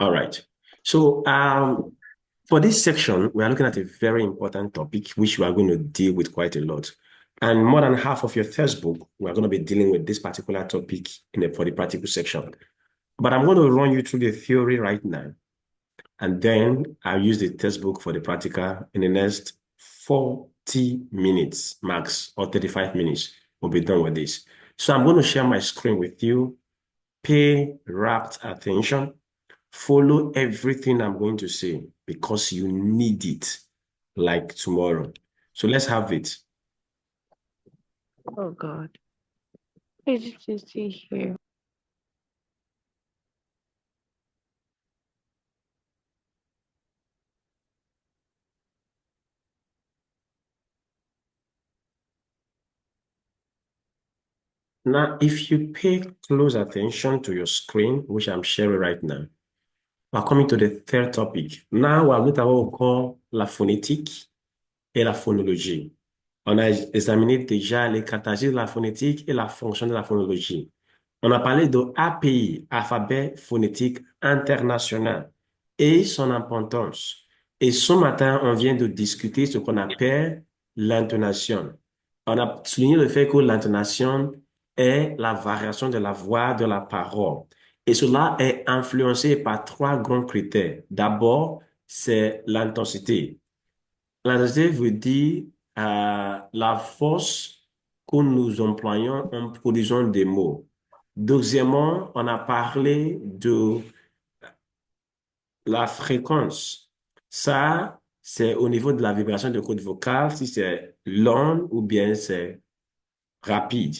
All right. So for this section, we are looking at a very important topic, which we are going to deal with quite a lot. And more than half of your textbook, we are going to be dealing with this particular topic for the practical section. But I'm going to run you through the theory right now. And then I'll use the textbook for the practical in the next 40 minutes max, or 35 minutes. We'll be done with this. So I'm going to share my screen with you. Pay rapt attention. Follow everything I'm going to say because you need it like tomorrow. So let's have it. Oh God. What did you see here? Now, if you pay close attention to your screen, which I'm sharing right now, we're coming to the third topic. Now, we're looking at what we call la phonétique et la phonologie. On a examiné déjà les catégories de la phonétique et la fonction de la phonologie. On a parlé de API, alphabet phonétique international, et son importance. Et ce matin, on vient de discuter ce qu'on appelle l'intonation. On a souligné le fait que l'intonation est la variation de la voix de la parole. Et cela est influencé par trois grands critères. D'abord, c'est l'intensité. L'intensité veut dire la force que nous employons en produisant des mots. Deuxièmement, on a parlé de la fréquence. Ça, c'est au niveau de la vibration de code vocal, si c'est long ou bien c'est rapide.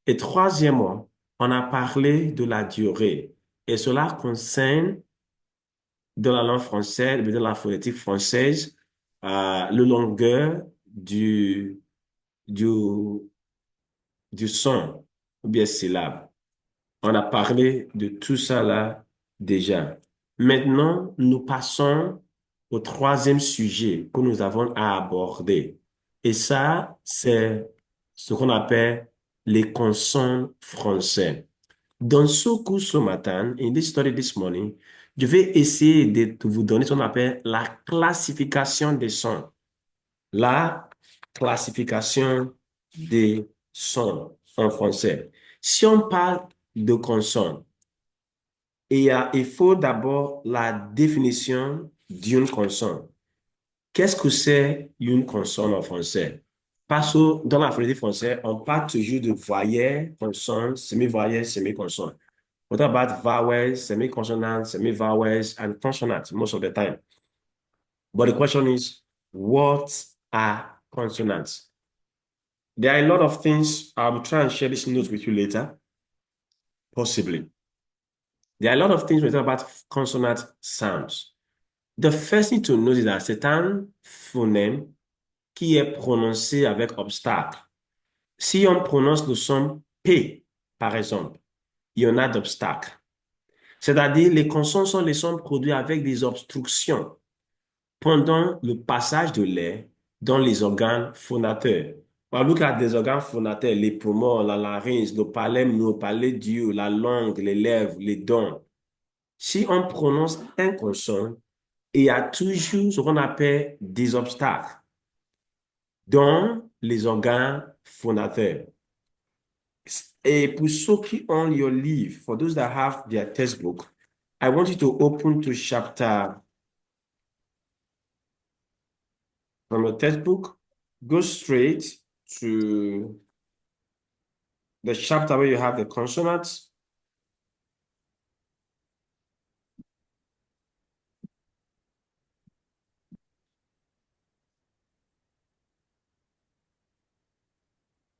Et troisièmement, on a parlé de la durée. Et cela concerne, dans la langue française, dans la phonétique française, le longueur du, du son ou bien syllabe. On a parlé de tout ça là déjà. Maintenant, nous passons au troisième sujet que nous avons à aborder. Et ça, c'est ce qu'on appelle les consonnes français. Dans ce cours ce matin, in this study this morning, je vais essayer de vous donner ce qu'on appelle la classification des sons. La classification des sons en français. Si on parle de consonnes, il faut d'abord la définition d'une consonne. Qu'est-ce que c'est une consonne en français? Parce que dans la phonétique française, on parle toujours de voyelles, consonnes, semi-voyelles, semi-consonnes. We talk about vowels, semi-consonants, semi-vowels, and consonants most of the time. But the question is, what are consonants? There are a lot of things. I'll try and share this note with you later, possibly. There are a lot of things we talk about consonant sounds. The first thing to note is that c'est un phonème qui est prononcé avec obstacle. Si on prononce le son P, par exemple, il y en a d'obstacles. C'est-à-dire, les consonnes sont les sons produits avec des obstructions pendant le passage de l'air dans les organes phonateurs. On look at des organes phonateurs, les poumons, la larynx, le palais, le palais d'yeux, la langue, les lèvres, les dents. Si on prononce un consonne, il y a toujours ce qu'on appelle des obstacles dans les organes phonateurs. Et pour ceux qui ont your livre, for those that have their textbook, I want you to open to chapter from your textbook, go straight to the chapter where you have the consonants.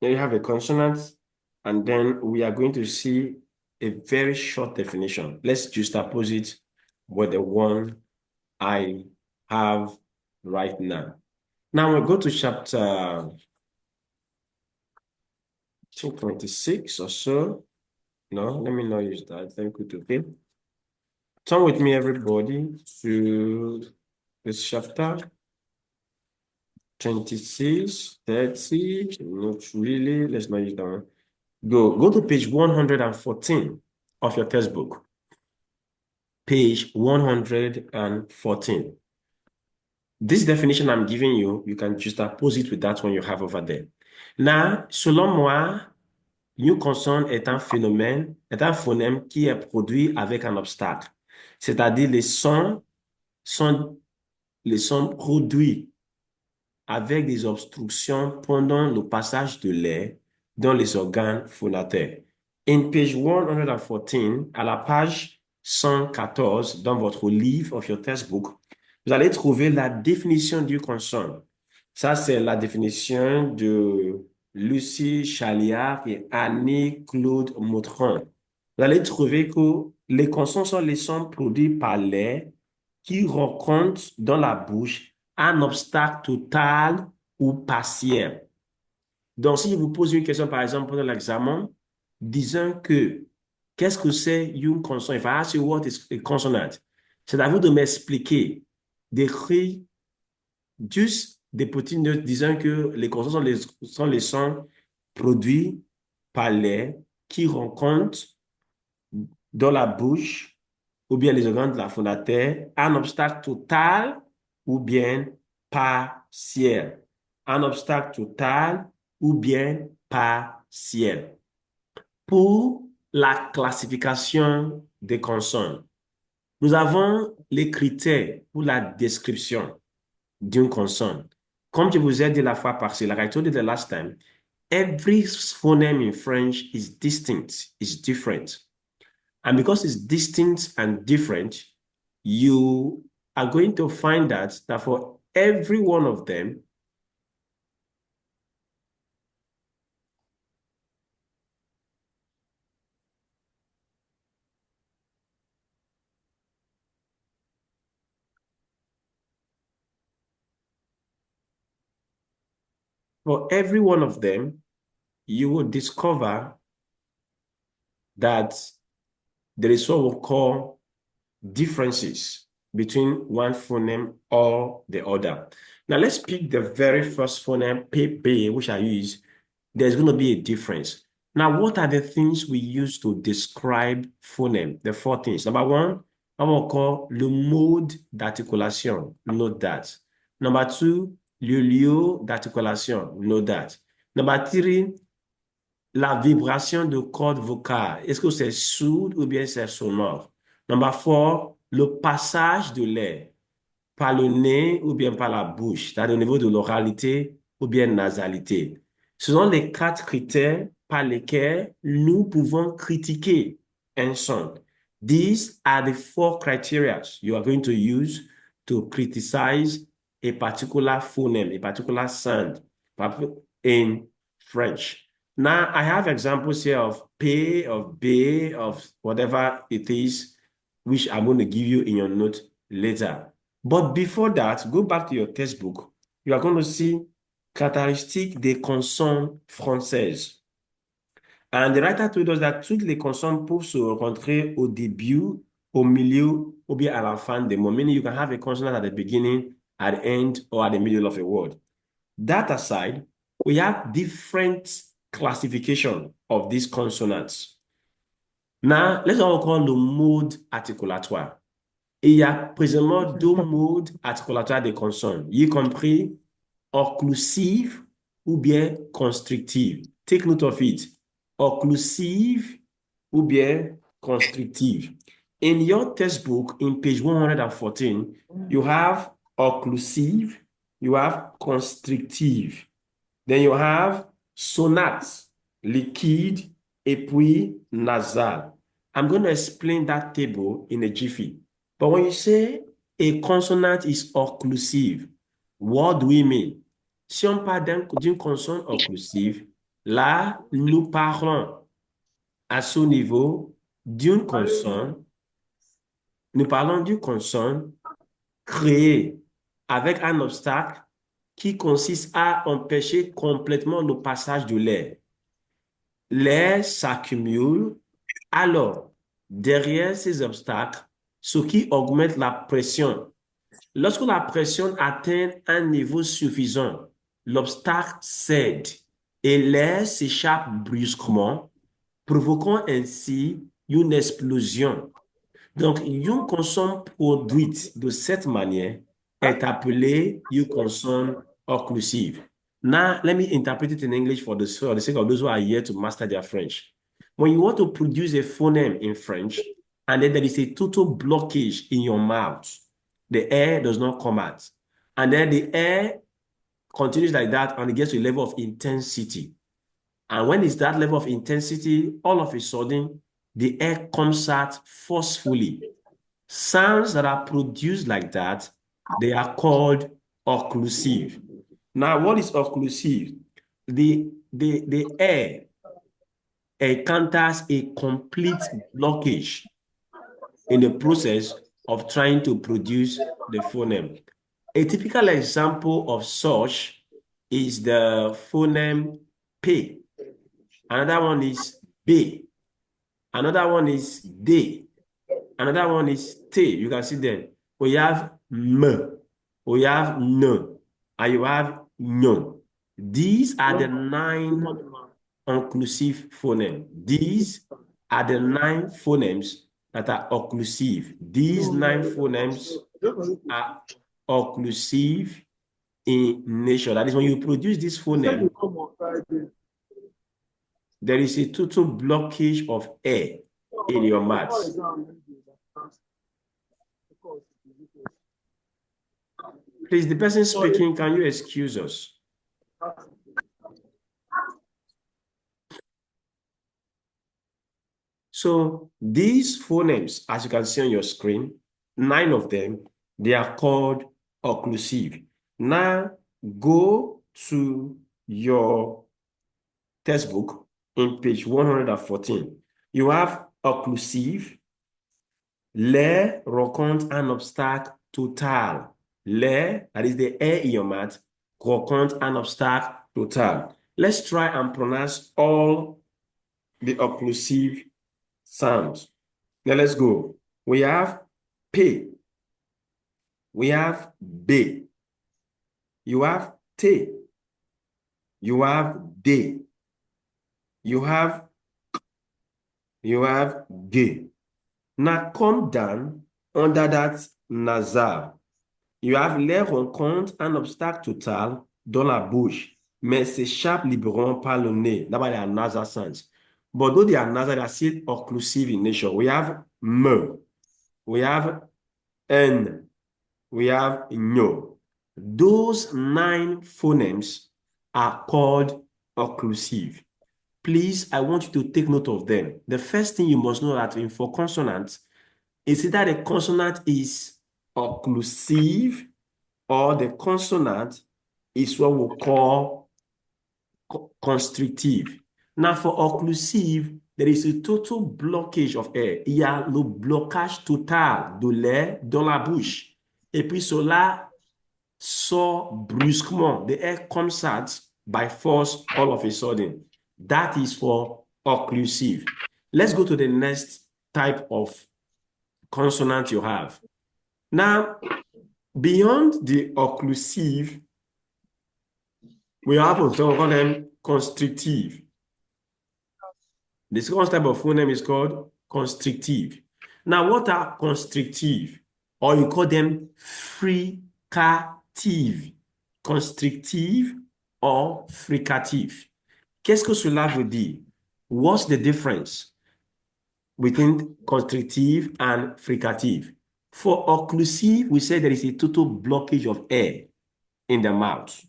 There you have the consonants, and then we are going to see a very short definition. Let's juxtapose it with the one I have right now. Now we'll go to chapter 26 or so. No, let me not use that. Thank you, okay. Turn with me, everybody, to this chapter 26, 30. Not really. Let's not use that one. Go to page 114 of your textbook. page 114. This definition I'm giving you, you can just oppose it with that one you have over there. Now, selon moi, une consonne est un phénomène, est un phonème qui est produit avec un obstacle. C'est-à-dire sont, les sons produits avec des obstructions pendant le passage de l'air dans les organes phonataires. In page 114, à la page 114 dans votre livre of your textbook, vous allez trouver la définition du consonne. Ça, c'est la définition de Lucie Chaliard et Annie-Claude Mautron. Vous allez trouver que les consonnes sont les sons produits par l'air qui rencontrent dans la bouche un obstacle total ou partiel. Donc, si je vous pose une question, par exemple, pendant l'examen, disant que qu'est-ce que c'est une consonne? If I ask you what is a consonant, c'est à vous de m'expliquer, d'écrire juste des petites notes disant que les consonnes sont les sons produits par l'air qui rencontrent dans la bouche ou bien les organes de la phonataire un obstacle total ou bien partiel. Un obstacle total ou bien partiel. Pour la classification des consonnes, nous avons les critères pour la description d'une consonne. Comme je vous ai dit la fois passée, like I told you the last time, every phoneme in French is distinct, is different. And because it's distinct and different, you are going to find that for every one of them, for every one of them, you will discover that there is what we call differences between one phoneme or the other. Now let's pick the very first phoneme, P, which I use. There's going to be a difference. Now, what are the things we use to describe phoneme? The four things. Number one, I will call le mode d'articulation. Note that. Number two, le lieu d'articulation. Note that. Number three, la vibration de cordes vocales. Est-ce que c'est sourd ou bien c'est sonore? Number four, le passage de l'air par le nez ou bien par la bouche, c'est-à-dire au niveau de l'oralité ou bien nasalité. Ce sont les quatre critères par lesquels nous pouvons critiquer un son. These are the four criteria you are going to use to criticize a particular phoneme, a particular sound in French. Now, I have examples here of P, of B, of whatever it is, which I'm going to give you in your note later. But before that, go back to your textbook. You are going to see caractéristiques des consonnes françaises. And the writer told us that toutes les consonnes peuvent se rencontrer au début, au milieu, ou bien à la fin des mots. Meaning you can have a consonant at the beginning, at the end, or at the middle of a word. That aside, we have different classification of these consonants. Now, let's all call le mode articulatoire. Et il y a présentement deux modes articulatoires des consonnes, y compris occlusive ou bien constrictive. Take note of it. Occlusive ou bien constrictive. In your textbook, in page 114, you have occlusive, you have constrictive. Then you have sonate, liquide, et puis nasal. I'm going to explain that table in a jiffy. But when you say a consonant is occlusive, what do we mean? Si on parle d'une consonne occlusive, là, nous parlons à ce niveau d'une consonne, nous parlons d'une consonne créée avec un obstacle qui consiste à empêcher complètement le passage de l'air. L'air s'accumule, alors derrière ces obstacles, ce qui augmente la pression. Lorsque la pression atteint un niveau suffisant, l'obstacle cède et l'air s'échappe brusquement, provoquant ainsi une explosion. Donc, une consonne produite de cette manière est appelée une consonne occlusive. Now, let me interpret it in English for the sake of those who are here to master their French. When you want to produce a phoneme in French, and then there is a total blockage in your mouth, the air does not come out. And then the air continues like that and it gets to a level of intensity. And when it's that level of intensity, all of a sudden, the air comes out forcefully. Sounds that are produced like that, they are called occlusive. Now, what is occlusive? The air encounters a complete blockage in the process of trying to produce the phoneme. A typical example of such is the phoneme P. Another one is B. Another one is D. Another one is T. You can see them. We have M. We have N. And you have N. These are the 9 occlusive phonemes. These are the 9 phonemes that are occlusive. These 9 phonemes are occlusive in nature. That is, when you produce this phoneme, there is a total blockage of air in your mouth. Please, the person speaking, can you excuse us? So these phonemes, as you can see on your screen, 9 of them, they are called occlusive. Now go to your textbook in page 114. You have occlusive. L'air rencontre un obstacle total. L'air, that is the air in your mouth, rencontre un obstacle total. Let's try and pronounce all the occlusive sounds. Now let's go. We have P. We have B. You have T. You have D. You have G. Now come down under that nasal. You have l'air rencontre un obstacle total dans la bouche, mais s'échappe librement par le nez. That are nasal sounds. But though they are nasal, they are still occlusive in nature. We have M. We have N. We have N. Those 9 phonemes are called occlusive. Please, I want you to take note of them. The first thing you must know that for consonants is either the consonant is occlusive or the consonant is what we call constrictive. Now, for occlusive, there is a total blockage of air. Il y a le blocage total de l'air dans la bouche. Et puis cela sort brusquement. The air comes out by force all of a sudden. That is for occlusive. Let's go to the next type of consonant you have. Now, beyond the occlusive, we have also call them constrictive. The second type of phoneme is called constrictive. Now, what are constrictive? Or you call them fricative. Constrictive or fricative. Qu'est-ce que cela veut dire? What's the difference between constrictive and fricative? For occlusive, we say there is a total blockage of air in the mouth.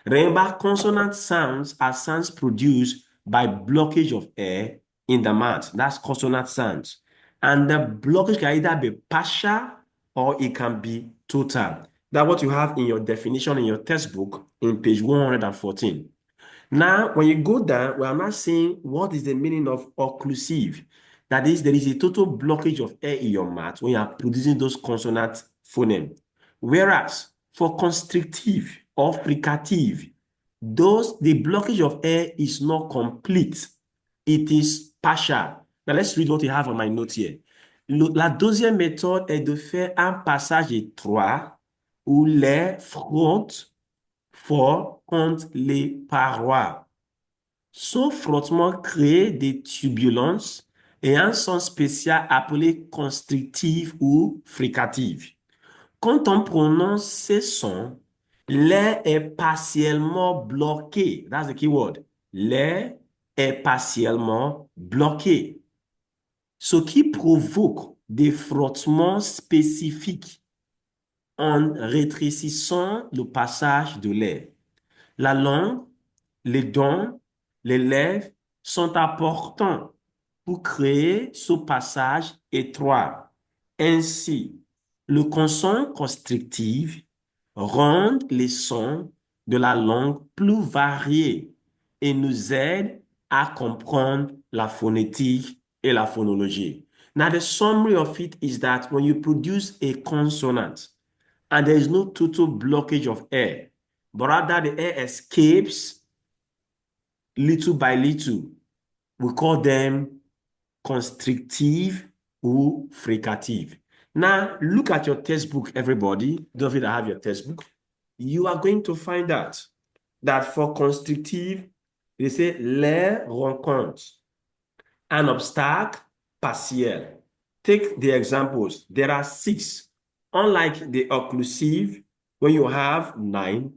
Remember, consonant sounds are sounds produced by blockage of air in the mouth. That's consonant sounds. And the blockage can either be partial or it can be total. That's what you have in your definition in your textbook in page 114. Now, when you go down, we are now saying what is the meaning of occlusive. That is, there is a total blockage of air in your mouth when you are producing those consonant phonemes. Whereas for constrictive or fricative, the blockage of air is not complete. It is partial. Now, let's read what you have on my note here. La deuxième méthode est de faire un passage étroit où l'air frotte fort contre les parois. Ce frottement crée des turbulences, et un son spécial appelé constrictif ou fricatif. Quand on prononce ces sons, l'air est partiellement bloqué. That's the key word. L'air est partiellement bloqué, ce qui provoque des frottements spécifiques en rétrécissant le passage de l'air. La langue, les dents, les lèvres sont importants pour créer ce passage étroit. Ainsi, le consonne constrictive rend les sons de la langue plus variés et nous aide à comprendre la phonétique et la phonologie. Now, the summary of it is that when you produce a consonant and there is no total blockage of air, but rather the air escapes little by little, we call them constrictive or fricative. Now, look at your textbook, everybody. Those of you that have your textbook, you are going to find out that for constrictive, they say les rencontre un obstacle partiel. Take the examples. There are 6. Unlike the occlusive, when you have 9,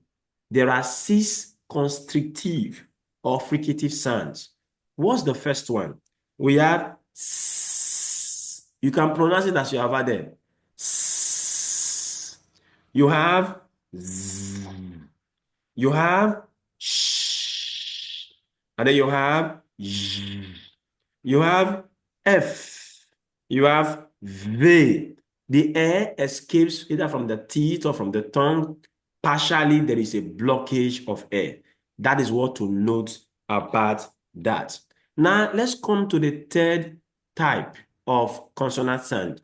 there are 6 constrictive or fricative sounds. What's the first one? We have s. You can pronounce it as you have there. S. You have z. You have sh. And then you have j. You have F. You have V. The air escapes either from the teeth or from the tongue. Partially, there is a blockage of air. That is what to note about that. Now, let's come to the third type of consonant sound.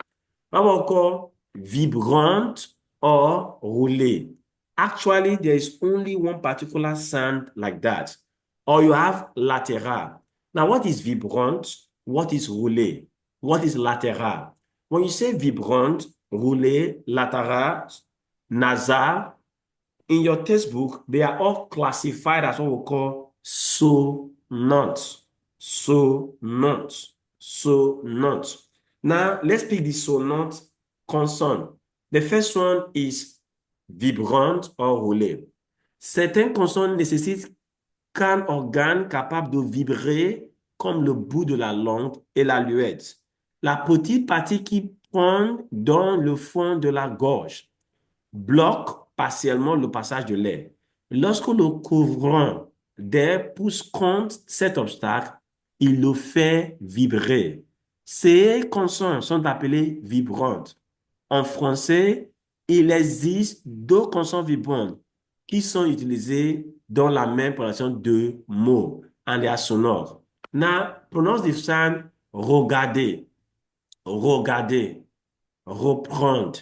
What we call vibrant or roulé. Actually, there is only one particular sound like that. Or you have lateral. Now, what is vibrant? What is roulé? What is lateral? When you say vibrant, roulé, lateral, nasal, in your textbook, they are all classified as what we call sonant. Sonant. Sonant. Now, let's pick the sonant consonne. The first one is vibrante or roulée. Certaines consonnes nécessitent qu'un organe capable de vibrer comme le bout de la langue et la luette. La petite partie qui pointe dans le fond de la gorge bloque partiellement le passage de l'air. Lorsque le couvrant d'air pousse contre cet obstacle, il le fait vibrer. Ces consonnes sont appelées vibrantes. En français, il existe deux consonnes vibrantes qui sont utilisées dans la même prononciation de mots, en les sonores. Now, pronounce the sound regarder, regarder, reprendre.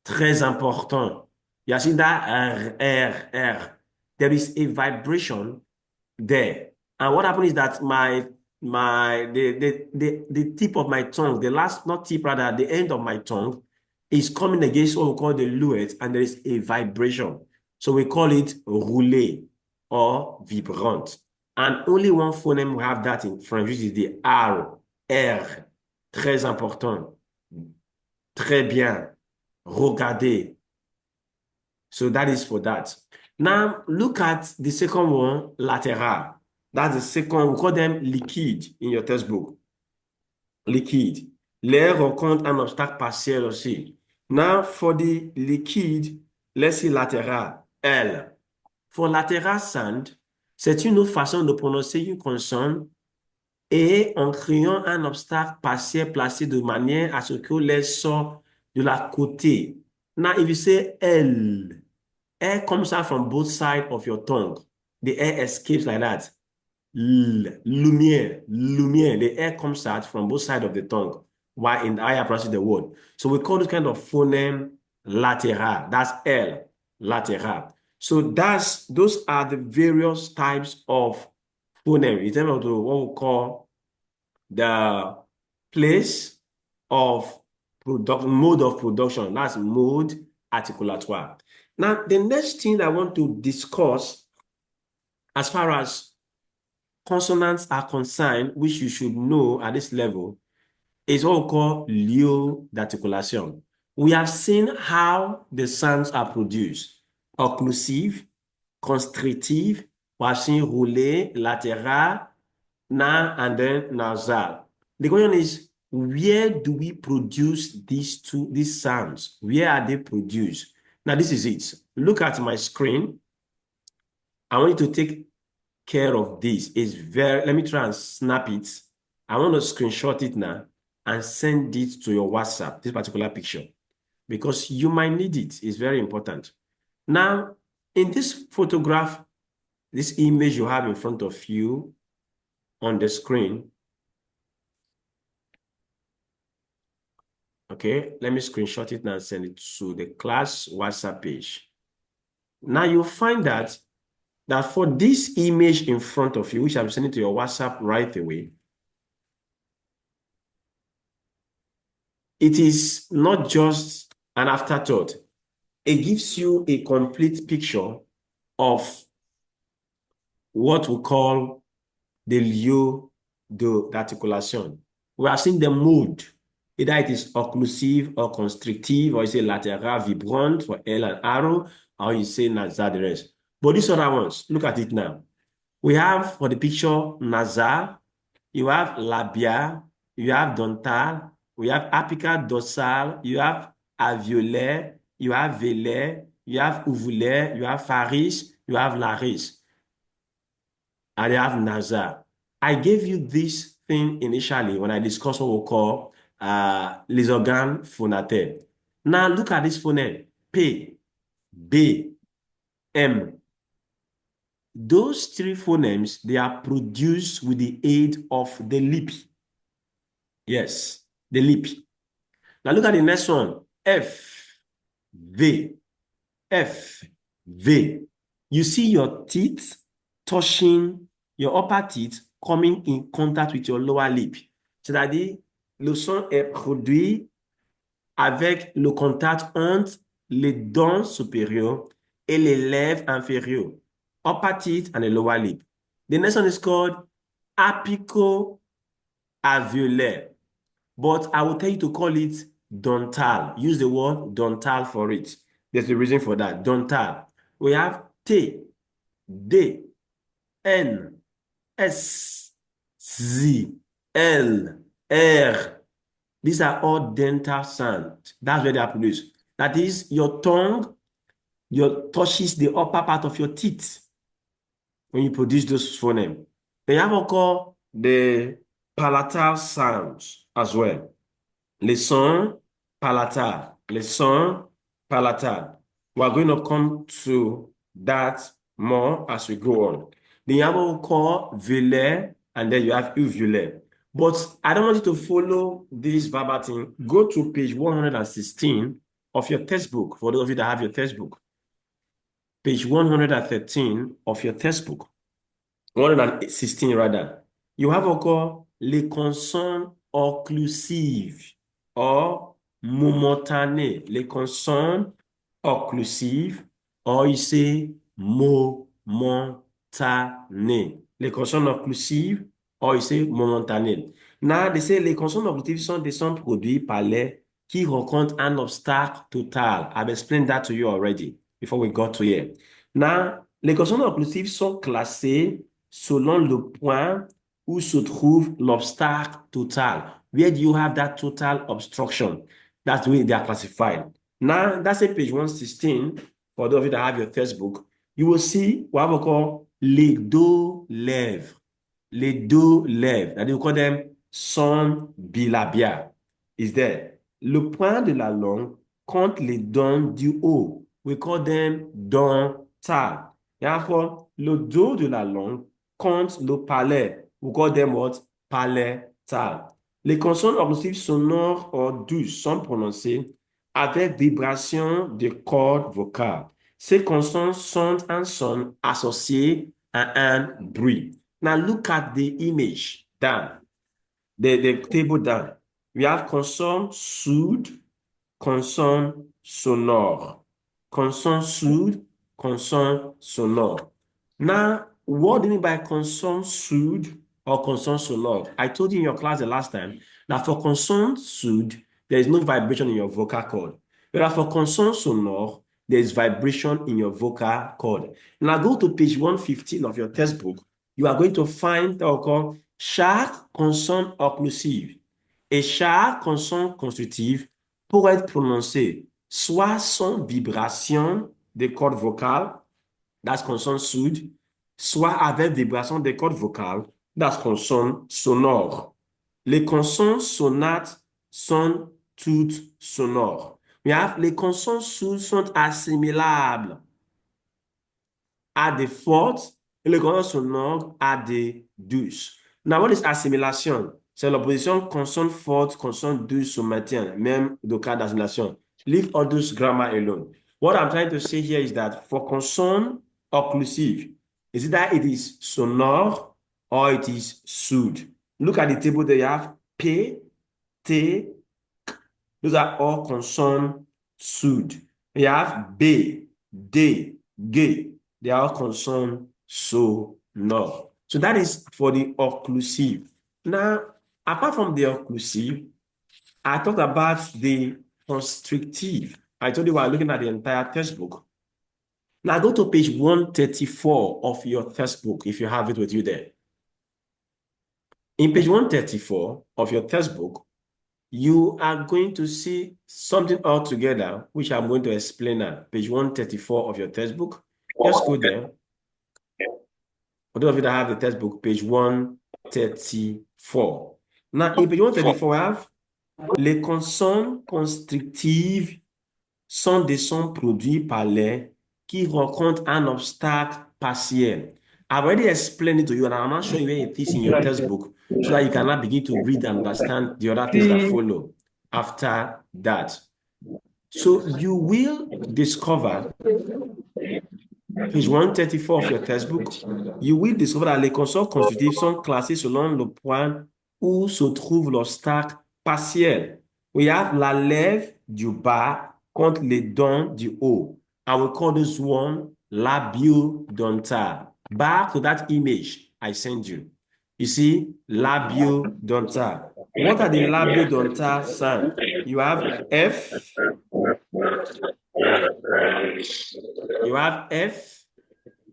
Très important. You see that R. There is a vibration there. And what happened is that the tip of my tongue, the last, not tip, rather, the end of my tongue is coming against what we call the luette, and there is a vibration. So we call it roulé or vibrant. And only one phoneme we have that in French, which is the R. R. Très important. Très bien. Regardez. So that is for that. Now, look at the second one, lateral. That's the second, we call them liquide in your textbook. Liquide. L'air rencontre un obstacle partiel aussi. Now, for the liquide, let's see lateral, L. For lateral sound, c'est une autre façon de prononcer une consonne et en créant un obstacle partiel placé de manière à ce que l'air sort de la côté. Now, if you say L, air comes out from both sides of your tongue. The air escapes like that. Lumière, lumière. The air comes out from both sides of the tongue while in the higher pronounce the word. So we call this kind of phoneme lateral. That's L, lateral. So those are the various types of phoneme in terms of what we call the place of production, mode of production. That's mode articulatoire. Now, the next thing I want to discuss as far as consonants are concerned, which you should know at this level, is what we call lieu d'articulation. We have seen how the sounds are produced. Occlusive, constrictive, we have seen roulé, latéral, and then nasal. The question is, where do we produce these sounds? Where are they produced? Now, this is it. Look at my screen. I want you to take care of this. Let me try and snap it. I want to screenshot it now and send it to your WhatsApp, this particular picture, because you might need it. It's very important. Now, in this photograph, this image you have in front of you on the screen, okay, let me screenshot it now and send it to the class WhatsApp page. Now you'll find that for this image in front of you, which I'm sending to your WhatsApp right away, it is not just an afterthought. It gives you a complete picture of what we call the lieu d'articulation. We are seeing the mode. Either it is occlusive or constrictive, or you say lateral vibrant for L and arrow, or you say nasal the rest. But these other ones, look at it now. We have for the picture nasal, you have labia, you have dental, we have apical dorsal, you have alveolaire, you have vélaire, you have uvulaire, you have pharynx, you have larynx, and you have nasal. I gave you this thing initially when I discussed what we call les organes phonétaires. Now look at this phoneme, P, B, M. Those three phonemes, they are produced with the aid of the lip. Yes, the lip. Now look at the next one. F, V, F, V. You see your teeth touching your upper teeth coming in contact with your lower lip. C'est-à-dire, le son est produit avec le contact entre les dents supérieures et les lèvres inférieures. Upper teeth and the lower lip. The next one is called apico-alveolaire. But I will tell you to call it dental. Use the word dental for it. There's a reason for that. Dental. We have T, D, N, S, Z, L, R. These are all dental sounds. That's where they are produced. That is, your tongue, touches the upper part of your teeth when you produce those phonemes. They have also the palatal sounds as well. Les sons palatales. Les sons palatales. We're going to come to that more as we go on. Then you have what we call vélaire, and then you have uvulaire. But I don't want you to follow this verbatim. Go to page 116 of your textbook, for those of you that have your textbook. Page 113 of your textbook. 116 rather. You have encore les consonnes occlusives or momentanées. Les consonnes occlusives, or you say momentanées. Les consonnes occlusives, or you say momentanées. Now, they say les consonnes occlusives sont des sons produits par les qui rencontrent un obstacle total. I've explained that to you already before we got to here. Now, les consonnes occlusives sont classées selon le point où se trouve l'obstacle total. Where do you have that total obstruction? That's the way they are classified. Now, that's a page 116. For those of you that have your textbook, you will see we have called les deux lèvres. Les deux lèvres. That we call them son bilabia. Is there? Le point de la langue contre les dents du haut. We call them dental. Therefore, le dos de la langue contre le palais. We call them what? Palatal. Les consonnes occlusives sonores ou douces sont prononcées avec vibration des cordes vocales. Ces consonnes sont un son associé à un bruit. Now look at the image down, the table down. We have consonne sourde, consonne sonore. Consonne sourde, consonne sonore. Now, what do you mean by consonne sourde or consonne sonore? I told you in your class the last time Now, for consonant soothe, there is no vibration in your vocal cord. Whereas for consonant sonore, there is vibration in your vocal cord. Now, go to page 115 of your textbook. You are going to find what we call chaque consonne occlusive. Et chaque consonne constitutive pour être prononcée soit sans vibration des cordes vocales, that's consonne soothe, soit avec vibration des cordes vocales, that's consonne sonore. Les consonnes sonates sont toutes sonores. Les consonnes sourdes sont assimilables à des fortes et les consonnes sonores à des douces. Now, what is assimilation? C'est l'opposition consonne forte, consonne douce au maintien, même au cas d'assimilation. Leave all those grammar alone. What I'm trying to say here is that for consonne occlusive, is either it is sonore or it is soothe. Look at the table there. You have P, T. Those are all consonne soothe. You have B, D, G. They are all consonne sonore. So that is for the occlusive. Now, apart from the occlusive, I talked about the constrictive. I told you we are looking at the entire textbook. Now go to page 134 of your textbook if you have it with you there. In page 134 of your textbook, you are going to see something altogether, which I'm going to explain now. Page 134 of your textbook. Just go there. For those of you that have the textbook, page 134. Now, in page 134, we have les consonnes constrictives sont des sons produits par l'air qui rencontrent un obstacle partiel. I've already explained it to you, and I'm not showing you where it is in your textbook so that you can now begin to read and understand the other things that follow after that. So you will discover, page 134 of your textbook, you will discover that les consonnes constitutives sont classées selon le point où se trouve l'obstacle partiel. We have la lèvre du bas contre les dents du haut. I will call this one labiodontal. Back to that image I sent you. You see, labiodontal. What are the labiodontal sounds? You have F,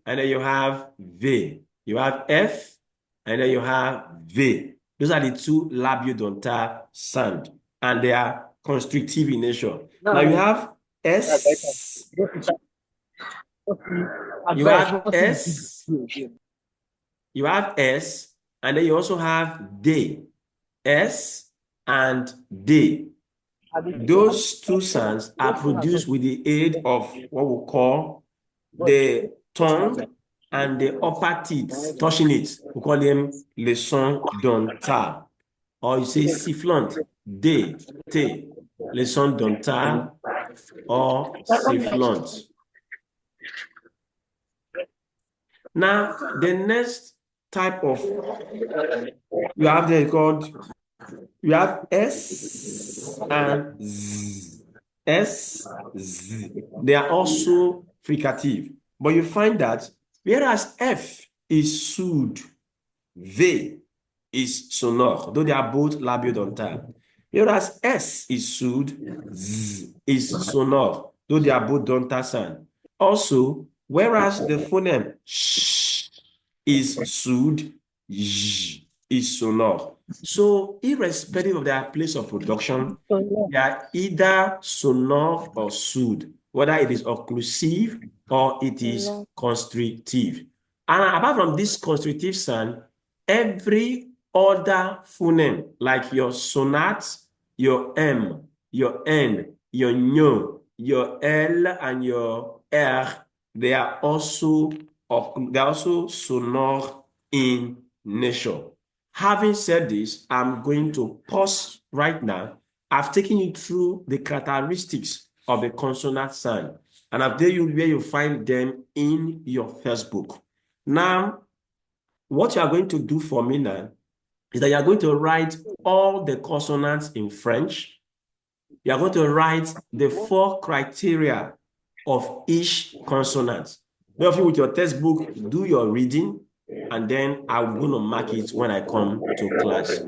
and then you have V. You have F, and then you have V. Those are the two labiodontal sounds, and they are constrictive in nature. Now you have S. You have S. You have S, and then you also have D. S and D. Those two sounds are produced with the aid of what we call the tongue and the upper teeth touching it. We call them les sons dentales. Or you say sifflant, D, T, les sons dentales or sifflant. Now, the next type of, you have there called, you have S and Z. S, Z. They are also fricative. But you find that whereas F is soothe, V is sonore, though they are both labiodontal. Whereas S is soothe, Z is sonore, though they are both dental sound. Also, whereas the phoneme sh is soothe, j is sonore. So, irrespective of their place of production, they are either sonore or soothe, whether it is occlusive or it is constrictive. And apart from this constrictive sound, every other phoneme, like your sonat, your M, your N, your ñ, your L, and your R, they are also sonore in nature. Having said this, I'm going to pause right now. I've taken you through the characteristics of the consonant sound, and I've told you where you find them in your textbook. Now, what you are going to do for me now is that you are going to write all the consonants in French. You are going to write the 4 criteria of each consonant. Many of you with your textbook, do your reading. and then I'm going to mark it when I come to class.